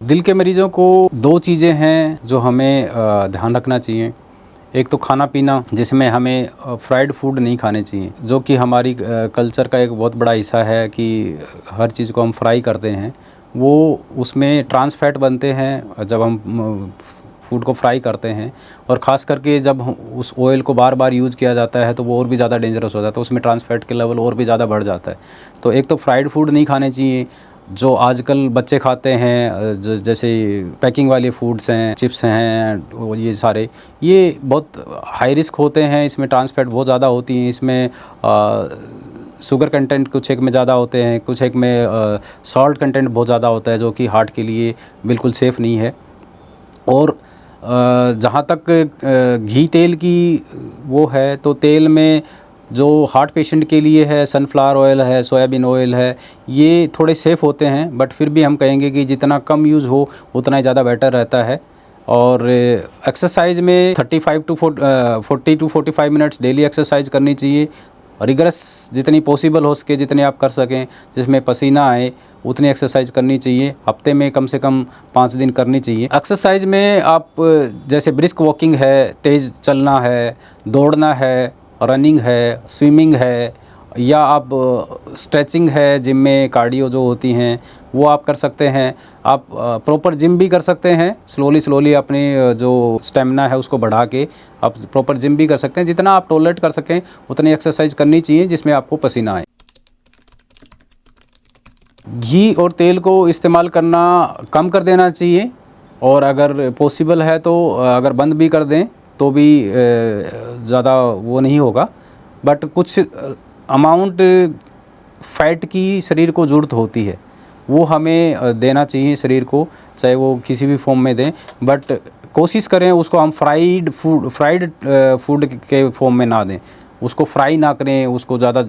दिल के मरीज़ों को 2 चीज़ें हैं जो हमें ध्यान रखना चाहिए। एक तो खाना-पीना, जिसमें हमें फ्राइड फूड नहीं खाने चाहिए, जो कि हमारी कल्चर का एक बहुत बड़ा हिस्सा है कि हर चीज़ को हम फ्राई करते हैं। वो उसमें ट्रांस फैट बनते हैं जब हम फूड को फ्राई करते हैं, और ख़ास करके जब उस ऑयल को बार-बार यूज़ किया जाता है तो वो और भी ज़्यादा डेंजरस हो जाता है, उसमें ट्रांस फैट के लेवल और भी ज़्यादा बढ़ जाता है। तो एक तो फ्राइड फूड नहीं खाने चाहिए, जो आजकल बच्चे खाते हैं, जैसे पैकिंग वाले फूड्स हैं, चिप्स हैं, वो ये सारे, ये बहुत हाई रिस्क होते हैं। इसमें ट्रांस फैट बहुत ज़्यादा होती हैं। इसमें शुगर कंटेंट कुछ एक में ज़्यादा होते हैं, कुछ एक में सॉल्ट कंटेंट बहुत ज़्यादा होता है, जो कि हार्ट के लिए बिल्कुल सेफ़ नहीं है। और जहाँ तक घी तेल की वो है, तो तेल में जो हार्ट पेशेंट के लिए है, सनफ्लावर ऑयल है, सोयाबीन ऑयल है, ये थोड़े सेफ़ होते हैं, बट फिर भी हम कहेंगे कि जितना कम यूज़ हो उतना ही ज़्यादा बेटर रहता है। और एक्सरसाइज में 40 टू 45 मिनट्स डेली एक्सरसाइज करनी चाहिए। रिगरस जितनी पॉसिबल हो सके, जितनी आप कर सकें, जिसमें पसीना आए, उतनी एक्सरसाइज करनी चाहिए। हफ्ते में कम से कम 5 दिन करनी चाहिए। एक्सरसाइज में आप जैसे ब्रिस्क वॉकिंग है, तेज़ चलना है, दौड़ना है, रनिंग है, स्विमिंग है, या आप स्ट्रेचिंग है, जिम में कार्डियो जो होती हैं वो आप कर सकते हैं। आप प्रॉपर जिम भी कर सकते हैं, स्लोली अपनी जो स्टेमिना है उसको बढ़ा के आप प्रॉपर जिम भी कर सकते हैं। जितना आप टॉलरेट कर सकें उतनी एक्सरसाइज करनी चाहिए जिसमें आपको पसीना आए। घी और तेल को इस्तेमाल करना कम कर देना चाहिए, और अगर पॉसिबल है तो अगर बंद भी कर दें तो भी ज़्यादा वो नहीं होगा। बट कुछ अमाउंट फ़ैट की शरीर को ज़रूरत होती है, वो हमें देना चाहिए शरीर को, चाहे वो किसी भी फॉर्म में दें। बट कोशिश करें उसको हम फ्राइड फूड के फॉर्म में ना दें, उसको फ्राई ना करें, उसको ज़्यादा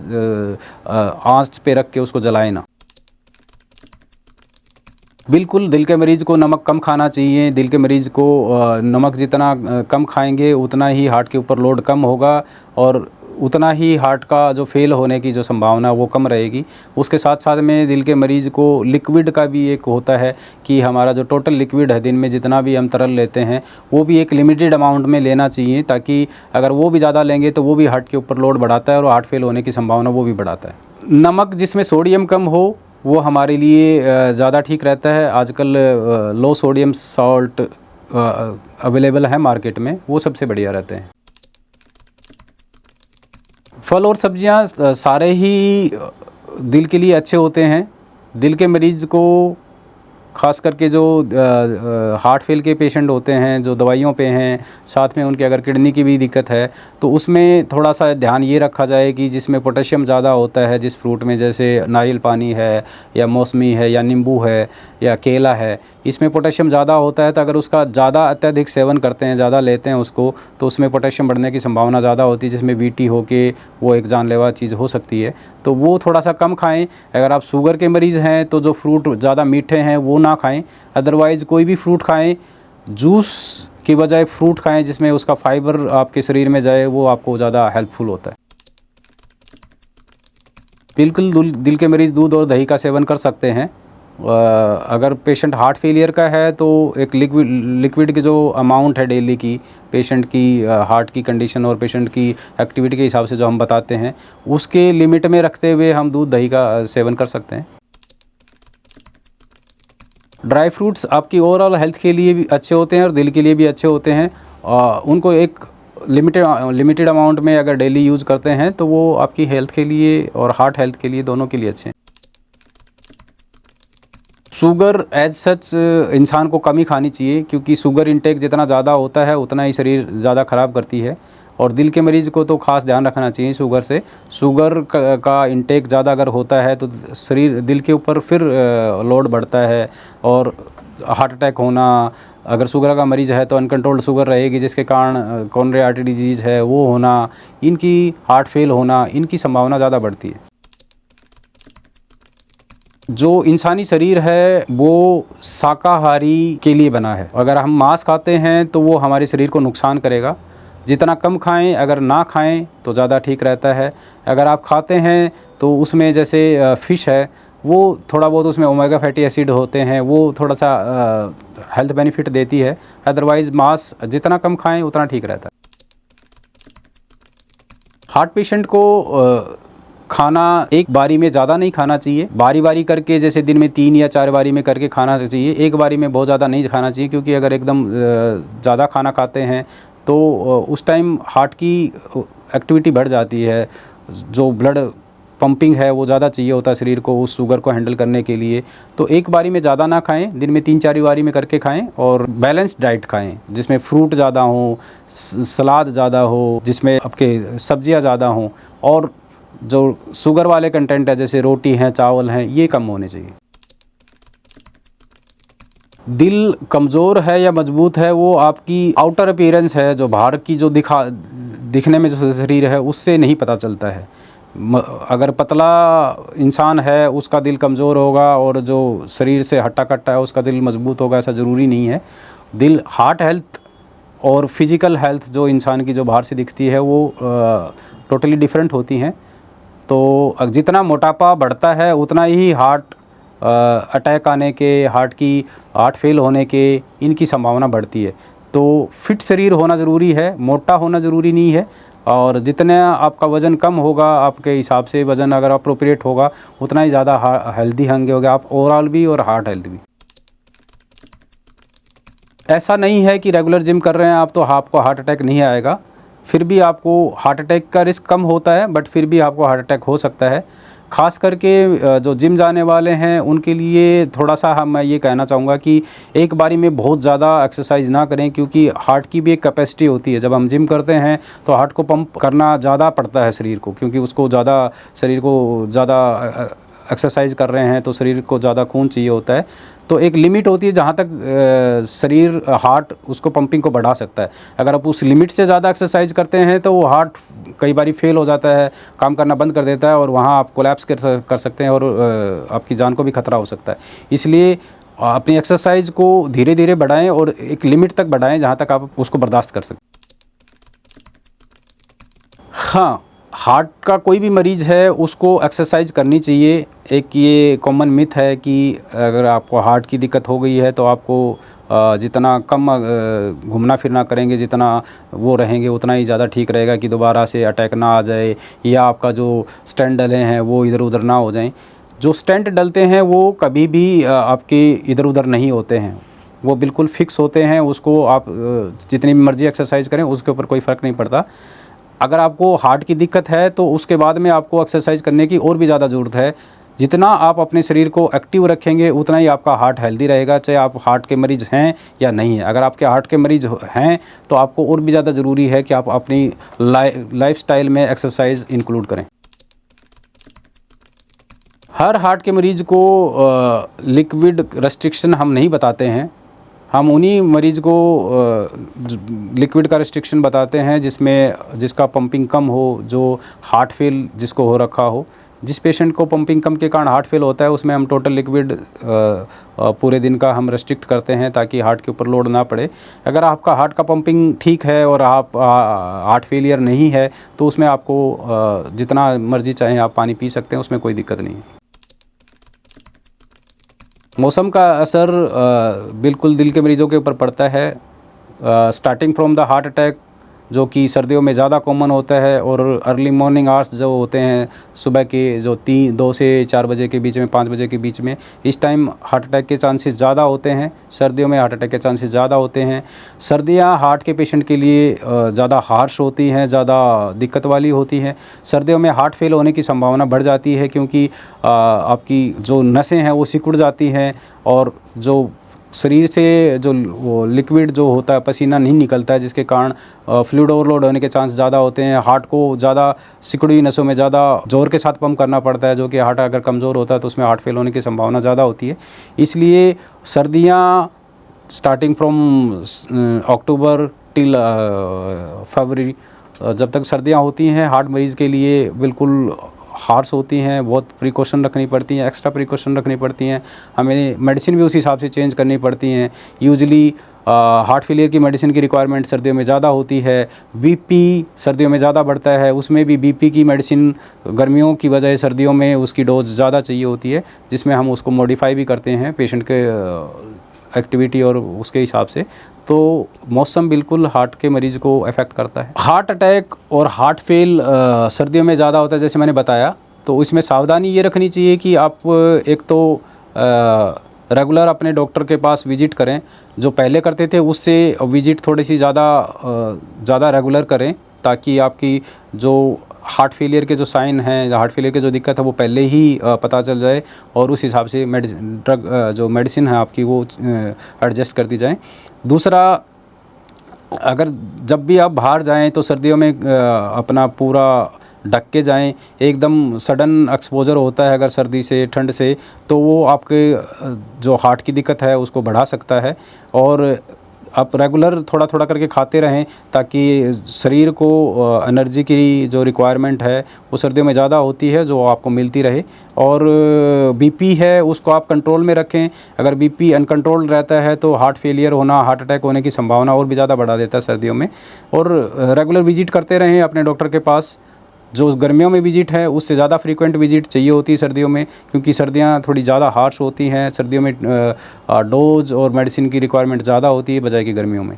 आँच पे रख के उसको जलाएँ ना। बिल्कुल, दिल के मरीज़ को नमक कम खाना चाहिए। दिल के मरीज़ को नमक जितना कम खाएँगे उतना ही हार्ट के ऊपर लोड कम होगा, और उतना ही हार्ट का जो फ़ेल होने की जो संभावना है वो कम रहेगी। उसके साथ-साथ में दिल के मरीज़ को लिक्विड का भी एक होता है कि हमारा जो टोटल लिक्विड है, दिन में जितना भी हम तरल लेते हैं, वो भी एक लिमिटेड अमाउंट में लेना चाहिए, ताकि अगर वो भी ज़्यादा लेंगे तो वो भी हार्ट के ऊपर लोड बढ़ाता है और हार्ट फ़ेल होने की संभावना वो भी बढ़ाता है। नमक जिसमें सोडियम कम हो वो हमारे लिए ज़्यादा ठीक रहता है। आजकल लो सोडियम सॉल्ट अवेलेबल है मार्केट में, वो सबसे बढ़िया रहते हैं। फल और सब्जियां सारे ही दिल के लिए अच्छे होते हैं। दिल के मरीज़ को ख़ास करके जो हार्ट फेल के पेशेंट होते हैं, जो दवाइयों पे हैं, साथ में उनके अगर किडनी की भी दिक्कत है, तो उसमें थोड़ा-सा ध्यान ये रखा जाए कि जिसमें पोटेशियम ज़्यादा होता है, जिस फ्रूट में, जैसे नारियल पानी है, या मौसमी है, या नींबू है, या केला है, इसमें पोटेशियम ज़्यादा होता है। तो अगर उसका ज़्यादा अत्यधिक सेवन करते हैं, ज़्यादा लेते हैं उसको, तो उसमें पोटेशियम बढ़ने की संभावना ज़्यादा होती है, जिसमें वीटी होके वो एक जानलेवा चीज़ हो सकती है। तो वो थोड़ा-सा कम खाएँ। अगर आप शुगर के मरीज़ हैं तो जो फ्रूट ज़्यादा मीठे हैं वो ना खाएँ, अदरवाइज़ कोई भी फ्रूट खाएँ। जूस की बजाय फ्रूट खाएँ जिसमें उसका फाइबर आपके शरीर में जाए, वो आपको ज़्यादा हेल्पफुल होता है। बिल्कुल दिल के मरीज़ दूध और दही का सेवन कर सकते हैं। अगर पेशेंट हार्ट फेलियर का है तो एक लिक्विड की जो अमाउंट है डेली की, पेशेंट की हार्ट की कंडीशन और पेशेंट की एक्टिविटी के हिसाब से जो हम बताते हैं, उसके लिमिट में रखते हुए हम दूध दही का सेवन कर सकते हैं। ड्राई फ्रूट्स आपकी ओवरऑल हेल्थ के लिए भी अच्छे होते हैं और दिल के लिए भी अच्छे होते हैं। उनको एक लिमिटेड अमाउंट में अगर डेली यूज़ करते हैं तो वो आपकी हेल्थ के लिए और हार्ट हेल्थ के लिए, दोनों के लिए अच्छे हैं। शुगर एज़ सच इंसान को कम ही खानी चाहिए, क्योंकि शुगर इंटेक जितना ज़्यादा होता है उतना ही शरीर ज़्यादा ख़राब करती है। और दिल के मरीज़ को तो ख़ास ध्यान रखना चाहिए शुगर से। शुगर का इंटेक ज़्यादा अगर होता है तो शरीर, दिल के ऊपर फिर लोड बढ़ता है, और हार्ट अटैक होना, अगर शुगर का मरीज़ है तो अनकंट्रोल्ड शुगर रहेगी, जिसके कारण कोरोनरी आर्टरी डिजीज़ है वो होना, इनकी हार्ट फेल होना, इनकी संभावना ज़्यादा बढ़ती है। जो इंसानी शरीर है वो शाकाहारी के लिए बना है। अगर हम मांस खाते हैं तो वो हमारे शरीर को नुकसान करेगा। जितना कम खाएं, अगर ना खाएं तो ज़्यादा ठीक रहता है। अगर आप खाते हैं तो उसमें जैसे फ़िश है, वो थोड़ा बहुत उसमें ओमेगा फैटी एसिड होते हैं, वो थोड़ा सा हेल्थ बेनिफिट देती है। अदरवाइज़ मांस जितना कम खाएं उतना ठीक रहता है। हार्ट पेशेंट को खाना एक बारी में ज़्यादा नहीं खाना चाहिए, बारी बारी करके, जैसे दिन में 3 या 4 बारी में करके खाना चाहिए। एक बारी में बहुत ज़्यादा नहीं खाना चाहिए, क्योंकि अगर एकदम ज़्यादा खाना खाते हैं तो उस टाइम हार्ट की एक्टिविटी बढ़ जाती है, जो ब्लड पंपिंग है वो ज़्यादा चाहिए होता है शरीर को उस शुगर को हैंडल करने के लिए। तो एक बारी में ज़्यादा ना खाएं, दिन में 3-4 बारी में करके खाएं, और बैलेंस्ड डाइट खाएं जिसमें फ्रूट ज़्यादा हो, सलाद ज़्यादा हो, जिसमें आपके सब्जियां ज़्यादा हों, और जो शुगर वाले कंटेंट है जैसे रोटी हैं, चावल हैं, ये कम होने चाहिए। दिल कमज़ोर है या मजबूत है वो आपकी आउटर अपीयरेंस है, जो बाहर की जो दिखने में जो शरीर है उससे नहीं पता चलता है। अगर पतला इंसान है उसका दिल कमज़ोर होगा, और जो शरीर से हट्टा कट्टा है उसका दिल मजबूत होगा, ऐसा ज़रूरी नहीं है। दिल हार्ट हेल्थ और फिज़िकल हेल्थ जो इंसान की जो बाहर से दिखती है वो टोटली डिफरेंट होती हैं। तो जितना मोटापा बढ़ता है उतना ही हार्ट अटैक आने के, हार्ट फेल होने के, इनकी संभावना बढ़ती है। तो फिट शरीर होना ज़रूरी है, मोटा होना ज़रूरी नहीं है। और जितना आपका वज़न कम होगा, आपके हिसाब से वज़न अगर अप्रोप्रिएट होगा, उतना ही ज़्यादा हेल्दी होंगे आप, ओवरऑल भी और हार्ट हेल्थ भी। ऐसा नहीं है कि रेगुलर जिम कर रहे हैं आप तो आपको हार्ट अटैक नहीं आएगा, फिर भी आपको हार्ट अटैक का रिस्क कम होता है, बट फिर भी आपको हार्ट अटैक हो सकता है। ख़ास करके जो जिम जाने वाले हैं उनके लिए थोड़ा सा मैं ये कहना चाहूँगा कि एक बारी में बहुत ज़्यादा एक्सरसाइज ना करें, क्योंकि हार्ट की भी एक कैपेसिटी होती है। जब हम जिम करते हैं तो हार्ट को पंप करना ज़्यादा पड़ता है शरीर को, क्योंकि उसको शरीर को ज़्यादा एक्सरसाइज कर रहे हैं तो शरीर को ज़्यादा खून चाहिए होता है। तो एक लिमिट होती है जहाँ तक शरीर हार्ट उसको पंपिंग को बढ़ा सकता है। अगर आप उस लिमिट से ज़्यादा एक्सरसाइज करते हैं तो वो हार्ट कई बारी फेल हो जाता है, काम करना बंद कर देता है, और वहाँ आप कोलैप्स कर सकते हैं, और आपकी जान को भी खतरा हो सकता है। इसलिए अपनी एक्सरसाइज को धीरे धीरे बढ़ाएं, और एक लिमिट तक बढ़ाएं जहाँ तक आप उसको बर्दाश्त कर सकें। हाँ, हार्ट का कोई भी मरीज़ है उसको एक्सरसाइज करनी चाहिए। एक ये कॉमन मिथ है कि अगर आपको हार्ट की दिक्कत हो गई है तो आपको जितना कम घूमना फिरना करेंगे, जितना वो रहेंगे, उतना ही ज़्यादा ठीक रहेगा कि दोबारा से अटैक ना आ जाए, या आपका जो स्टेंट डले हैं वो इधर उधर ना हो जाएं। जो स्टेंट डलते हैं वो कभी भी आपके इधर उधर नहीं होते हैं, वो बिल्कुल फिक्स होते हैं। उसको आप जितनी मर्ज़ी एक्सरसाइज करें उसके ऊपर कोई फ़र्क नहीं पड़ता। अगर आपको हार्ट की दिक्कत है तो उसके बाद में आपको एक्सरसाइज करने की और भी ज़्यादा ज़रूरत है। जितना आप अपने शरीर को एक्टिव रखेंगे उतना ही आपका हार्ट हेल्दी रहेगा, चाहे आप हार्ट के मरीज़ हैं या नहीं है। अगर आपके हार्ट के मरीज़ हैं तो आपको और भी ज़्यादा ज़रूरी है कि आप अपनी लाइफस्टाइल में एक्सरसाइज इंक्लूड करें। हर हार्ट के मरीज़ को लिक्विड रेस्ट्रिक्शन हम नहीं बताते हैं। हम उन्हीं मरीज़ को लिक्विड का रिस्ट्रिक्शन बताते हैं जिसका पंपिंग कम हो, जो हार्ट फेल जिसको हो रखा हो। जिस पेशेंट को पंपिंग कम के कारण हार्ट फेल होता है उसमें हम टोटल लिक्विड पूरे दिन का हम रेस्ट्रिक्ट करते हैं ताकि हार्ट के ऊपर लोड ना पड़े। अगर आपका हार्ट का पंपिंग ठीक है और आप हार्ट फेलियर नहीं है तो उसमें आपको जितना मर्ज़ी चाहें आप पानी पी सकते हैं, उसमें कोई दिक्कत नहीं है। मौसम का असर बिल्कुल दिल के मरीज़ों के ऊपर पड़ता है। Starting from the heart attack, जो कि सर्दियों में ज़्यादा कॉमन होता है, और अर्ली मॉर्निंग आवर्स जो होते हैं सुबह के, जो 2 से 4 बजे के बीच में, 5 बजे के बीच में, इस टाइम हार्ट अटैक के चांसेस ज़्यादा होते हैं। सर्दियों में हार्ट अटैक के चांसेस ज़्यादा होते हैं। सर्दियाँ हार्ट के पेशेंट के लिए ज़्यादा हार्श होती हैं, ज़्यादा दिक्कत वाली होती हैं। सर्दियों में हार्ट फेल होने की संभावना बढ़ जाती है, क्योंकि आपकी जो नसें हैं वो सिकुड़ जाती हैं, और जो शरीर से जो वो लिक्विड जो होता है, पसीना नहीं निकलता है, जिसके कारण फ्लूइड ओवरलोड होने के चांस ज़्यादा होते हैं। हार्ट को ज़्यादा सिकुड़ी नसों में ज़्यादा ज़ोर के साथ पंप करना पड़ता है, जो कि हार्ट अगर कमज़ोर होता है तो उसमें हार्ट फेल होने की संभावना ज़्यादा होती है। इसलिए सर्दियाँ स्टार्टिंग फ्रॉम अक्टूबर टिल फरवरी, जब तक सर्दियाँ होती हैं, हार्ट मरीज़ के लिए बिल्कुल हार्श होती हैं, बहुत प्रिकॉशन रखनी पड़ती हैं, एक्स्ट्रा प्रिकॉशन रखनी पड़ती हैं, हमें मेडिसिन भी उस हिसाब से चेंज करनी पड़ती हैं। यूजुअली हार्ट फेलियर की मेडिसिन की रिक्वायरमेंट सर्दियों में ज़्यादा होती है, बीपी सर्दियों में ज़्यादा बढ़ता है, उसमें भी बीपी की मेडिसिन गर्मियों की बजाय सर्दियों में उसकी डोज ज़्यादा चाहिए होती है, जिसमें हम उसको मॉडिफाई भी करते हैं पेशेंट के एक्टिविटी और उसके हिसाब से। तो मौसम बिल्कुल हार्ट के मरीज़ को अफेक्ट करता है। हार्ट अटैक और हार्ट फेल सर्दियों में ज़्यादा होता है, जैसे मैंने बताया। तो इसमें सावधानी ये रखनी चाहिए कि आप एक तो रेगुलर अपने डॉक्टर के पास विज़िट करें, जो पहले करते थे उससे विज़िट थोड़ी सी ज़्यादा रेगुलर करें, ताकि आपकी जो हार्ट फेलियर के जो साइन हैं, हार्ट फेलियर की जो दिक्कत है वो पहले ही पता चल जाए और उस हिसाब से जो मेडिसिन है आपकी वो एडजस्ट कर दी जाए। दूसरा, अगर जब भी आप बाहर जाएं तो सर्दियों में अपना पूरा ढक के जाएं। एकदम सडन एक्सपोजर होता है अगर सर्दी से, ठंड से, तो वो आपके जो हार्ट की दिक्कत है उसको बढ़ा सकता है। और आप रेगुलर थोड़ा थोड़ा करके खाते रहें, ताकि शरीर को एनर्जी की जो रिक्वायरमेंट है वो सर्दियों में ज़्यादा होती है, जो आपको मिलती रहे। और बीपी है उसको आप कंट्रोल में रखें। अगर बीपी अनकंट्रोल रहता है तो हार्ट फेलियर होना, हार्ट अटैक होने की संभावना और भी ज़्यादा बढ़ा देता है सर्दियों में। और रेगुलर विजिट करते रहें अपने डॉक्टर के पास। जो गर्मियों में विजिट है उससे ज़्यादा फ्रीक्वेंट विजिट चाहिए होती है सर्दियों में, क्योंकि सर्दियाँ थोड़ी ज़्यादा हार्श होती हैं। सर्दियों में डोज और मेडिसिन की रिक्वायरमेंट ज़्यादा होती है बजाय कि गर्मियों में।